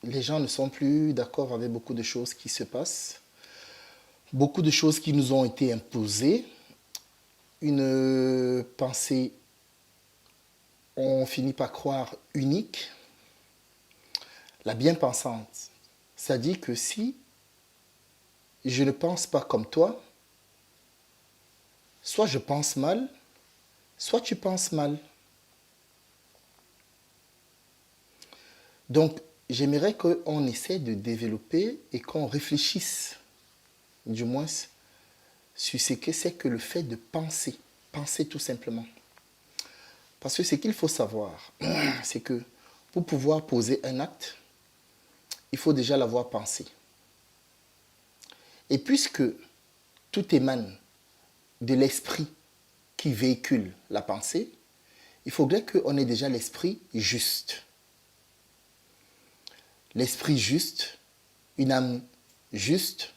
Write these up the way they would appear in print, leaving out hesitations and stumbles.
les gens ne sont plus d'accord avec beaucoup de choses qui se passent, beaucoup de choses qui nous ont été imposées, une pensée, on finit par croire unique, la bien-pensante. Ça dit que si je ne pense pas comme toi, soit je pense mal, soit tu penses mal. Donc, j'aimerais qu'on essaie de développer et qu'on réfléchisse, du moins, sur ce que c'est que le fait de penser. Penser tout simplement. Parce que ce qu'il faut savoir, c'est que pour pouvoir poser un acte, il faut déjà l'avoir pensé. Et puisque tout émane de l'esprit qui véhicule la pensée, il faudrait qu'on ait déjà l'esprit juste. L'esprit juste, une âme juste,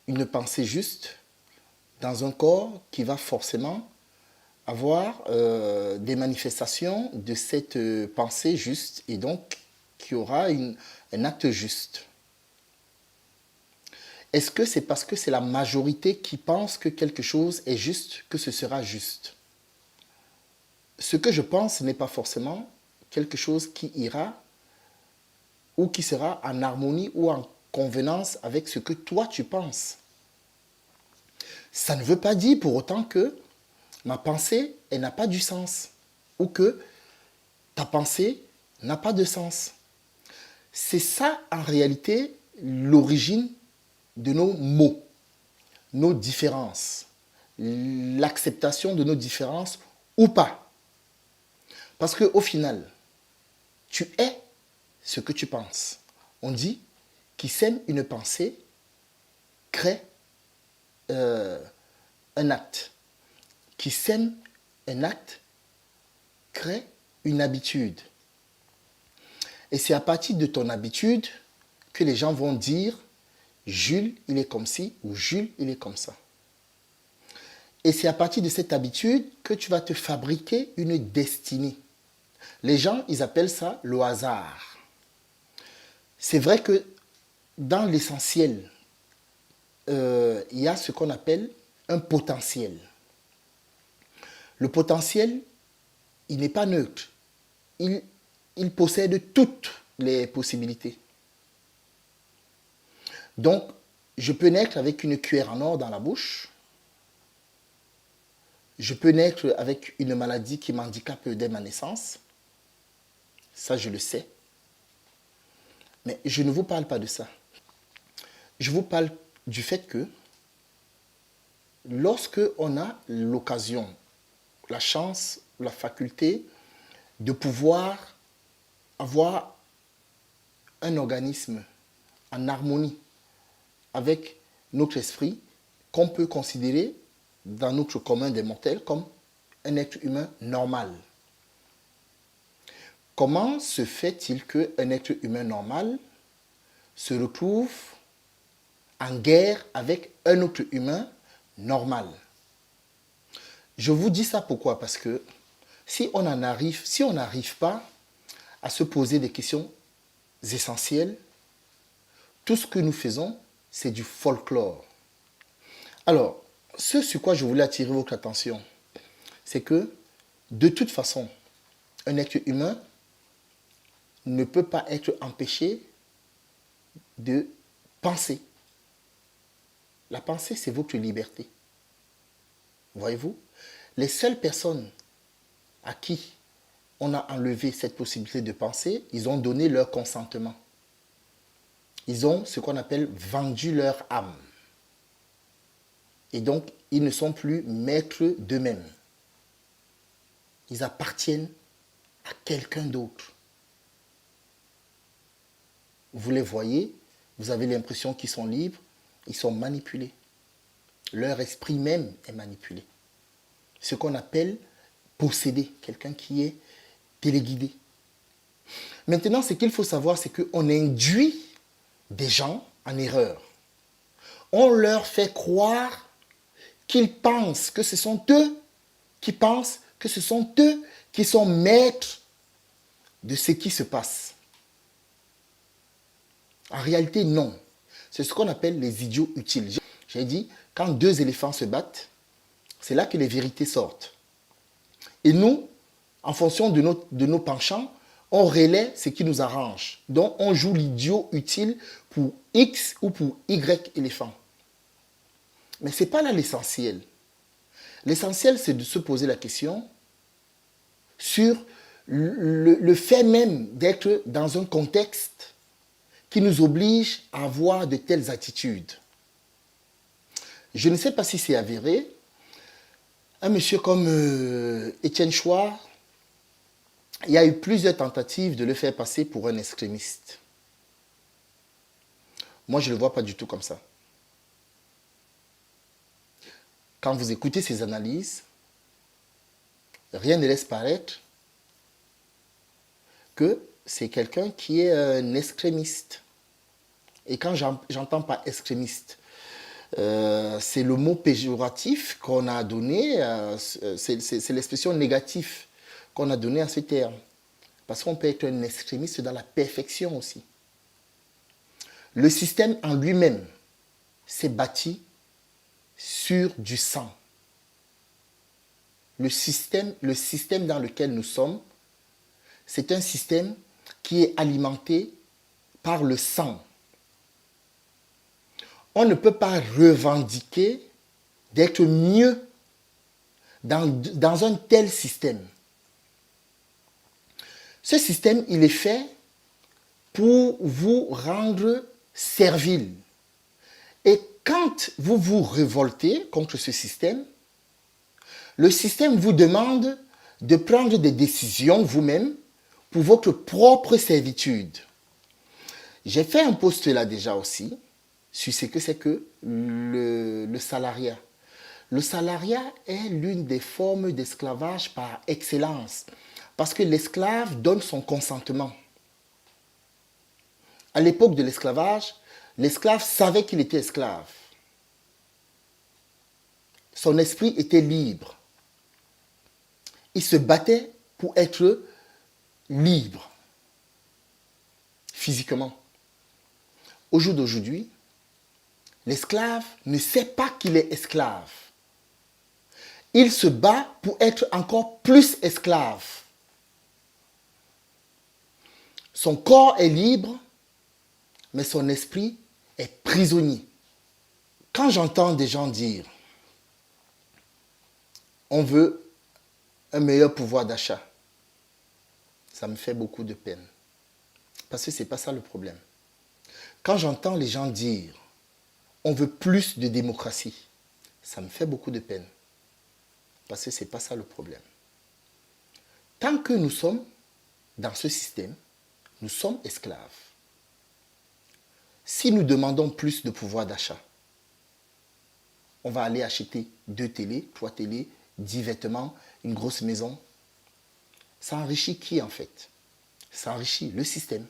une pensée juste, dans un corps qui va forcément avoir des manifestations de cette pensée juste et donc qui aura un acte juste. Est-ce que c'est parce que c'est la majorité qui pense que quelque chose est juste que ce sera juste? Ce que je pense n'est pas forcément quelque chose qui ira ou qui sera en harmonie ou en convenance avec ce que toi tu penses. Ça ne veut pas dire pour autant que ma pensée, elle n'a pas du sens ou que ta pensée n'a pas de sens. C'est ça en réalité l'origine de nos mots, nos différences, l'acceptation de nos différences ou pas. Parce qu'au final, tu es ce que tu penses. On dit qui sème une pensée crée un acte. Qui sème un acte crée une habitude. Et c'est à partir de ton habitude que les gens vont dire Jules, il est comme ci ou Jules, il est comme ça. Et c'est à partir de cette habitude que tu vas te fabriquer une destinée. Les gens, ils appellent ça le hasard. C'est vrai que dans l'essentiel, il y a ce qu'on appelle un potentiel. Le potentiel, il n'est pas neutre. Il possède toutes les possibilités. Donc, je peux naître avec une cuillère en or dans la bouche. Je peux naître avec une maladie qui m'handicape dès ma naissance. Ça, je le sais. Mais je ne vous parle pas de ça. Je vous parle du fait que lorsque on a l'occasion, la chance, la faculté de pouvoir avoir un organisme en harmonie avec notre esprit, qu'on peut considérer dans notre commun des mortels comme un être humain normal. Comment se fait-il qu'un être humain normal se retrouve en guerre avec un autre humain normal? Je vous dis ça pourquoi? Parce que si on n'arrive pas à se poser des questions essentielles, tout ce que nous faisons, c'est du folklore. Alors, ce sur quoi je voulais attirer votre attention, c'est que, de toute façon, un être humain ne peut pas être empêché de penser. La pensée, c'est votre liberté. Voyez-vous? Les seules personnes à qui on a enlevé cette possibilité de penser, ils ont donné leur consentement. Ils ont ce qu'on appelle vendu leur âme. Et donc, ils ne sont plus maîtres d'eux-mêmes. Ils appartiennent à quelqu'un d'autre. Vous les voyez, vous avez l'impression qu'ils sont libres, ils sont manipulés. Leur esprit même est manipulé. Ce qu'on appelle posséder, quelqu'un qui est téléguidé. Maintenant, ce qu'il faut savoir, c'est qu'on induit des gens en erreur. On leur fait croire qu'ils pensent que ce sont eux qui pensent que ce sont eux qui sont maîtres de ce qui se passe. En réalité, non. C'est ce qu'on appelle les idiots utiles. J'ai dit, quand deux éléphants se battent, c'est là que les vérités sortent. Et nous, en fonction de nos penchants, on relaie ce qui nous arrange. Donc, on joue l'idiot utile pour X ou pour Y éléphant. Mais ce n'est pas là l'essentiel. L'essentiel, c'est de se poser la question sur le fait même d'être dans un contexte qui nous oblige à avoir de telles attitudes. Je ne sais pas si c'est avéré. Un monsieur comme Étienne Chouard, il y a eu plusieurs tentatives de le faire passer pour un extrémiste. Moi, je ne le vois pas du tout comme ça. Quand vous écoutez ses analyses, rien ne laisse paraître que c'est quelqu'un qui est un extrémiste. Et quand j'entends pas extrémiste, c'est le mot péjoratif qu'on a donné, c'est l'expression négative qu'on a donnée à ce terme. Parce qu'on peut être un extrémiste dans la perfection aussi. Le système en lui-même s'est bâti sur du sang. Le système dans lequel nous sommes, c'est un système qui est alimenté par le sang. On ne peut pas revendiquer d'être mieux dans un tel système. Ce système, il est fait pour vous rendre servile. Et quand vous vous révoltez contre ce système, le système vous demande de prendre des décisions vous-même pour votre propre servitude. J'ai fait un post là déjà aussi sur ce que c'est que le salariat. Le salariat est l'une des formes d'esclavage par excellence parce que l'esclave donne son consentement. À l'époque de l'esclavage, l'esclave savait qu'il était esclave. Son esprit était libre. Il se battait pour être libre, physiquement. Au jour d'aujourd'hui, l'esclave ne sait pas qu'il est esclave. Il se bat pour être encore plus esclave. Son corps est libre, mais son esprit est prisonnier. Quand j'entends des gens dire on veut un meilleur pouvoir d'achat, ça me fait beaucoup de peine. Parce que ce n'est pas ça le problème. Quand j'entends les gens dire on veut plus de démocratie, ça me fait beaucoup de peine. Parce que ce n'est pas ça le problème. Tant que nous sommes dans ce système, nous sommes esclaves. Si nous demandons plus de pouvoir d'achat, on va aller acheter 2 télés, 3 télés, 10 vêtements, une grosse maison. Ça enrichit qui en fait? Ça enrichit le système.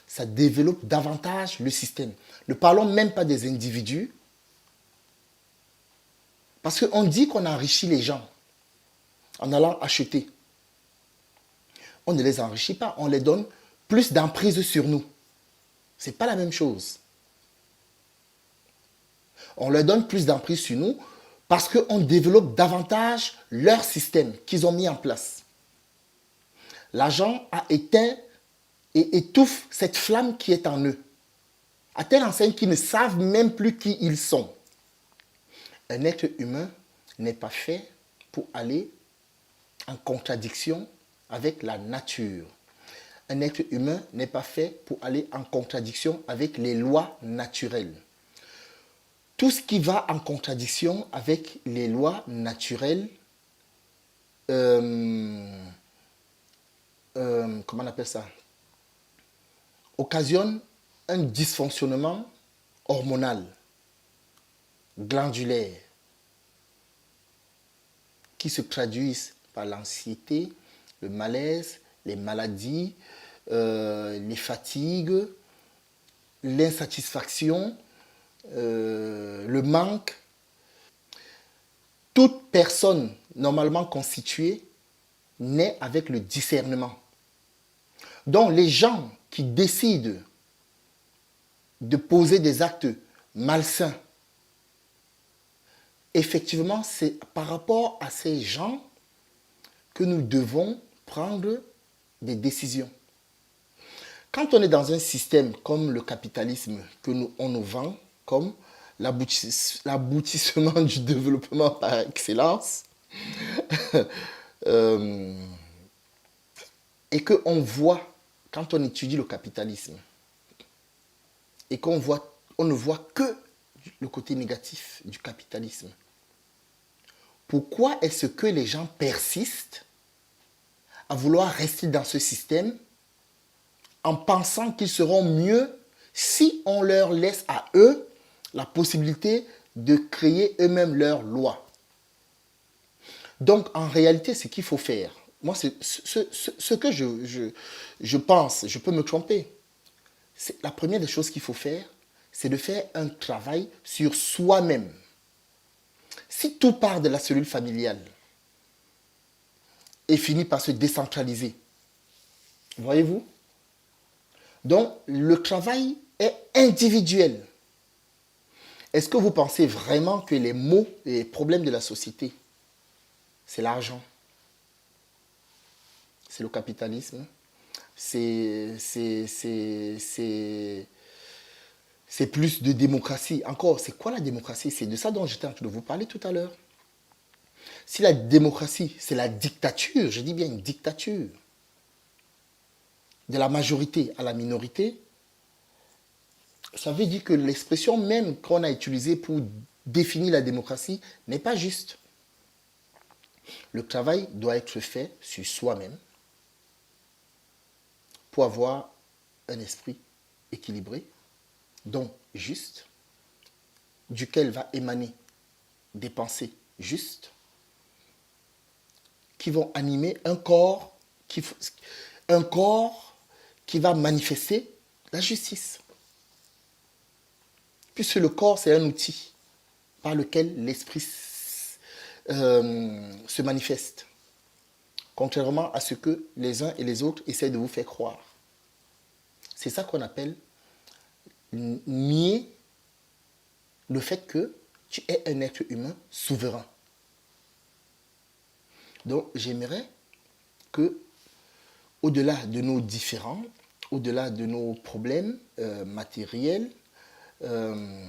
Ça développe davantage le système. Ne parlons même pas des individus. Parce qu'on dit qu'on enrichit les gens en allant acheter. On ne les enrichit pas, on les donne plus d'emprise sur nous. Ce n'est pas la même chose. On leur donne plus d'emprise sur nous parce qu'on développe davantage leur système qu'ils ont mis en place. L'argent a éteint et étouffe cette flamme qui est en eux, à telle enseigne qu'ils ne savent même plus qui ils sont. Un être humain n'est pas fait pour aller en contradiction avec la nature. Un être humain n'est pas fait pour aller en contradiction avec les lois naturelles. Tout ce qui va en contradiction avec les lois naturelles, comment on appelle ça, occasionne un dysfonctionnement hormonal, glandulaire, qui se traduisent par l'anxiété, le malaise, les maladies, les fatigues, l'insatisfaction, le manque. Toute personne normalement constituée naît avec le discernement. Donc les gens qui décident de poser des actes malsains, effectivement, c'est par rapport à ces gens que nous devons prendre des décisions. Quand on est dans un système comme le capitalisme, on nous vend comme l'aboutissement du développement par excellence, et qu'on voit, quand on étudie le capitalisme, et on ne voit que le côté négatif du capitalisme, pourquoi est-ce que les gens persistent à vouloir rester dans ce système en pensant qu'ils seront mieux si on leur laisse à eux la possibilité de créer eux-mêmes leurs lois? Donc, en réalité, ce qu'il faut faire, moi, c'est ce que je pense, je peux me tromper. La première des choses qu'il faut faire, c'est de faire un travail sur soi-même. Si tout part de la cellule familiale et finit par se décentraliser, voyez-vous? Donc, le travail est individuel. Est-ce que vous pensez vraiment que les maux et les problèmes de la société, c'est l'argent, c'est le capitalisme, c'est plus de démocratie? Encore, c'est quoi la démocratie? C'est de ça dont j'étais en train de vous parler tout à l'heure. Si la démocratie, c'est la dictature, je dis bien une dictature, de la majorité à la minorité, ça veut dire que l'expression même qu'on a utilisée pour définir la démocratie n'est pas juste. Le travail doit être fait sur soi-même pour avoir un esprit équilibré, donc juste, duquel va émaner des pensées justes qui vont animer un corps qui va manifester la justice. Puisque le corps, c'est un outil par lequel l'esprit se manifeste. Contrairement à ce que les uns et les autres essaient de vous faire croire. C'est ça qu'on appelle nier le fait que tu es un être humain souverain. Donc, j'aimerais que, au-delà de nos différends, au-delà de nos problèmes matériels, que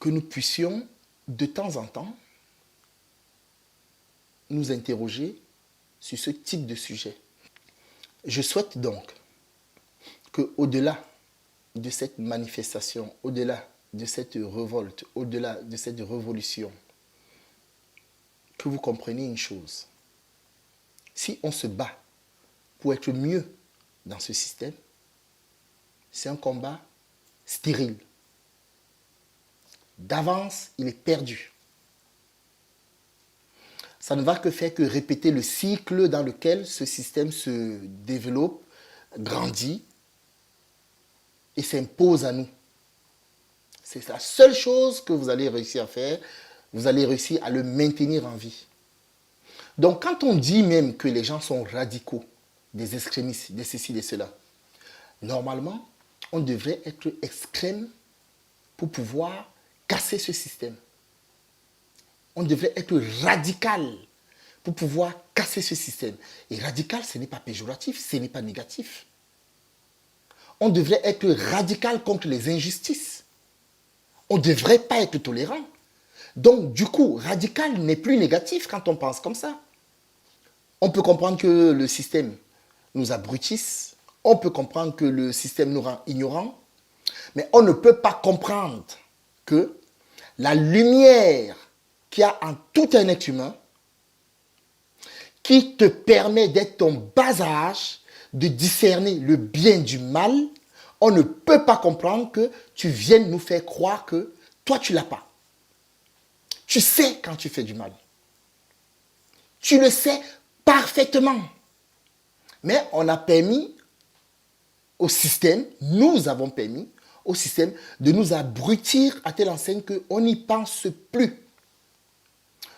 nous puissions de temps en temps nous interroger sur ce type de sujet. Je souhaite donc qu'au-delà de cette manifestation, au-delà de cette révolte, au-delà de cette révolution, que vous compreniez une chose. Si on se bat pour être mieux dans ce système, c'est un combat stérile. D'avance, il est perdu. Ça ne va que faire que répéter le cycle dans lequel ce système se développe, grandit et s'impose à nous. C'est la seule chose que vous allez réussir à faire. Vous allez réussir à le maintenir en vie. Donc, quand on dit même que les gens sont radicaux, des extrémistes, des ceci, des cela, normalement, on devrait être extrême pour pouvoir casser ce système. On devrait être radical pour pouvoir casser ce système. Et radical, ce n'est pas péjoratif, ce n'est pas négatif. On devrait être radical contre les injustices. On ne devrait pas être tolérant. Donc, du coup, radical n'est plus négatif quand on pense comme ça. On peut comprendre que le système nous abrutisse. On peut comprendre que le système nous rend ignorants. Mais on ne peut pas comprendre que la lumière qu'il y a en tout un être humain, qui te permet d'être ton bas âge, de discerner le bien du mal, on ne peut pas comprendre que tu viennes nous faire croire que toi, tu ne l'as pas. Tu sais quand tu fais du mal. Tu le sais parfaitement. Mais on a permis au système, nous avons permis au système de nous abrutir à telle enseigne qu'on n'y pense plus.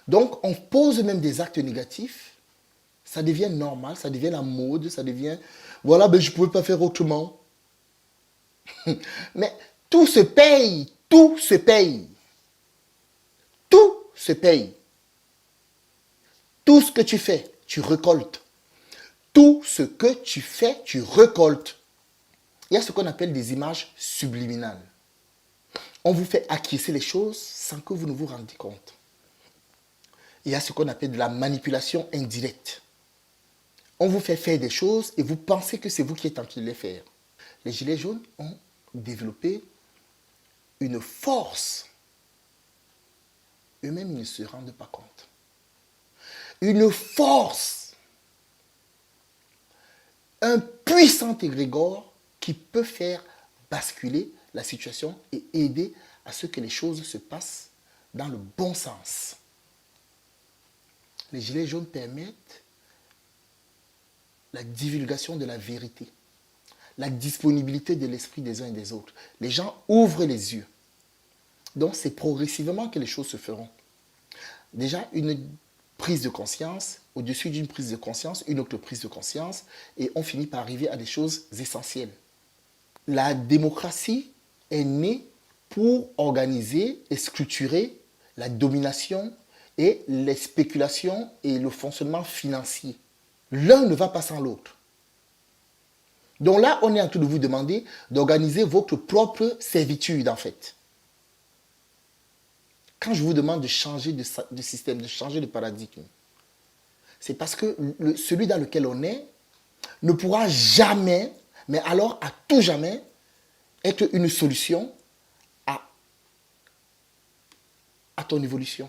Donc, on pose même des actes négatifs. Ça devient normal, ça devient la mode, ça devient... Voilà, ben, je ne pouvais pas faire autrement. Mais tout se paye, tout se paye, tout se paye. Tout ce que tu fais, tu récoltes. Tout ce que tu fais, tu récoltes. Il y a ce qu'on appelle des images subliminales. On vous fait acquiescer les choses sans que vous ne vous rendiez compte. Il y a ce qu'on appelle de la manipulation indirecte. On vous fait faire des choses et vous pensez que c'est vous qui êtes en train de les faire. Les gilets jaunes ont développé une force. Eux-mêmes, ils ne se rendent pas compte. Une force. Un puissant égrégore qui peut faire basculer la situation et aider à ce que les choses se passent dans le bon sens. Les gilets jaunes permettent la divulgation de la vérité, la disponibilité de l'esprit des uns et des autres. Les gens ouvrent les yeux. Donc c'est progressivement que les choses se feront. Déjà, une prise de conscience, au-dessus d'une prise de conscience, une autre prise de conscience, et on finit par arriver à des choses essentielles. La démocratie est née pour organiser et structurer la domination et les spéculations et le fonctionnement financier. L'un ne va pas sans l'autre. Donc là, on est en train de vous demander d'organiser votre propre servitude, en fait. Quand je vous demande de changer de système, de changer de paradigme, c'est parce que celui dans lequel on est ne pourra jamais, mais alors à tout jamais, être une solution à ton évolution.